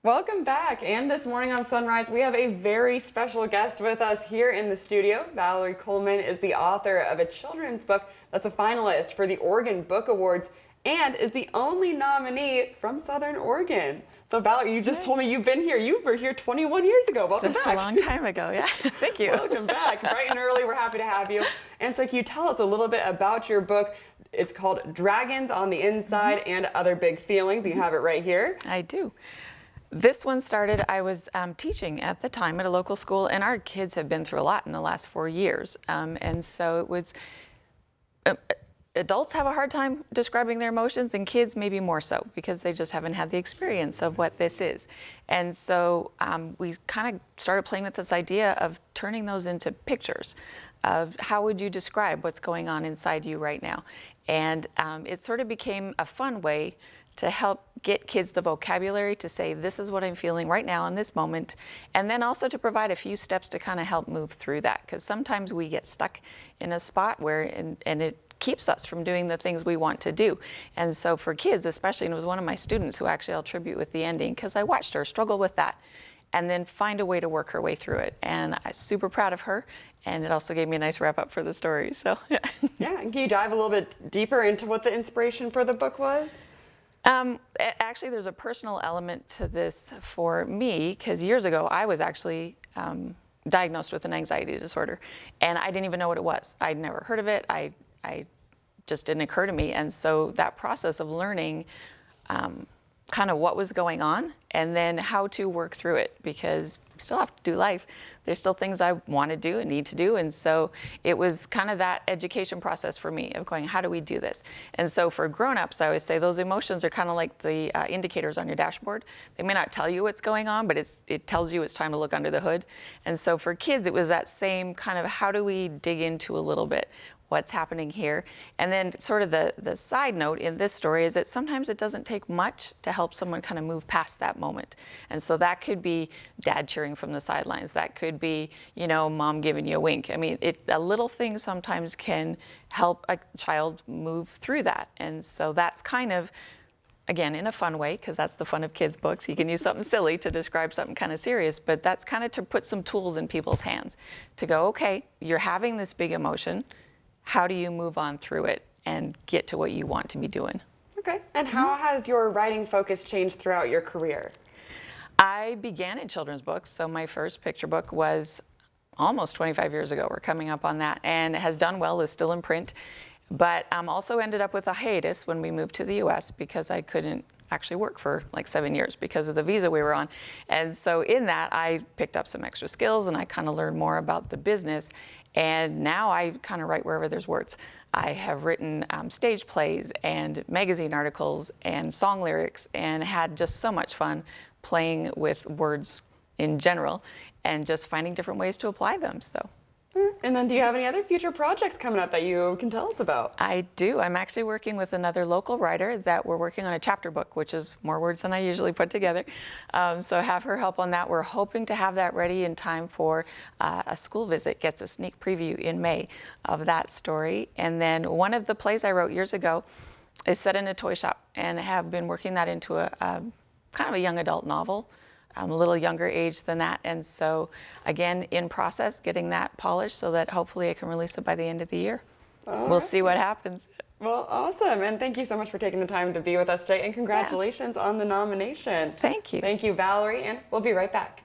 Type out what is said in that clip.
Welcome back. And this morning on Sunrise, we have a very special guest with us here in the studio. Val Coulman is the author of a children's book that's a finalist for the Oregon Book Awards and is the only nominee from Southern Oregon. So Valerie, you just told me you've been here. You were here 21 years ago. Welcome back. That's a long time ago, yeah. Thank you. Welcome back. Bright and early, we're happy to have you. And so can you tell us a little bit about your book? It's called Dragons on the Inside and Other Big Feelings. You have it right here. I do. This one started, I was teaching at the time at a local school, and our kids have been through a lot in the last 4 years. And so it was, adults have a hard time describing their emotions, and kids maybe more so, because they just haven't had the experience of what this is. And so we kind of started playing with this idea of turning those into pictures of how would you describe what's going on inside you right now. And it sort of became a fun way to help get kids the vocabulary to say, this is what I'm feeling right now in this moment, and then also to provide a few steps to kind of help move through that, because sometimes we get stuck in a spot where, and it keeps us from doing the things we want to do. And so for kids especially, and it was one of my students who actually I'll tribute with the ending, because I watched her struggle with that and then find a way to work her way through it. And I'm super proud of her. And it also gave me a nice wrap up for the story. So yeah, and can you dive a little bit deeper into what the inspiration for the book was? Actually, there's a personal element to this for me, because years ago I was actually diagnosed with an anxiety disorder, and I didn't even know what it was. I'd never heard of it. I just didn't occur to me. And so that process of learning kind of what was going on and then how to work through it, because I still have to do life. There's still things I want to do and need to do. And so it was kind of that education process for me of going, how do we do this? And so for grown-ups, I always say those emotions are kind of like the indicators on your dashboard. They may not tell you what's going on, but it tells you it's time to look under the hood. And so for kids, it was that same kind of, how do we dig into a little bit what's happening here? And then sort of the side note in this story is that sometimes it doesn't take much to help someone kind of move past that moment. And so that could be dad cheering from the sidelines. That could be, you know, mom giving you a wink. I mean, a little thing sometimes can help a child move through that. And so that's kind of, again, in a fun way, because that's the fun of kids' books. You can use something silly to describe something kind of serious, but that's kind of to put some tools in people's hands to go, okay, you're having this big emotion. How do you move on through it and get to what you want to be doing? Okay. And how has your writing focus changed throughout your career? I began in children's books, so my first picture book was almost 25 years ago. We're coming up on that, and it has done well, is still in print. But also ended up with a hiatus when we moved to the U.S. because I couldn't actually work for like 7 years because of the visa we were on. And so in that, I picked up some extra skills and I kind of learned more about the business. And now I kind of write wherever there's words. I have written stage plays and magazine articles and song lyrics and had just so much fun playing with words in general and just finding different ways to apply them. So. And then do you have any other future projects coming up that you can tell us about? I do. I'm actually working with another local writer that we're working on a chapter book, which is more words than I usually put together. So have her help on that. We're hoping to have that ready in time for a school visit. Gets a sneak preview in May of that story. And then one of the plays I wrote years ago is set in a toy shop, and have been working that into a kind of a young adult novel. A little younger age than that, and so again in process getting that polished so that hopefully I can release it by the end of the year. We'll see what happens. Well, awesome, and thank you so much for taking the time to be with us today, and congratulations on the nomination. Thank you. Thank you, Valerie, and we'll be right back.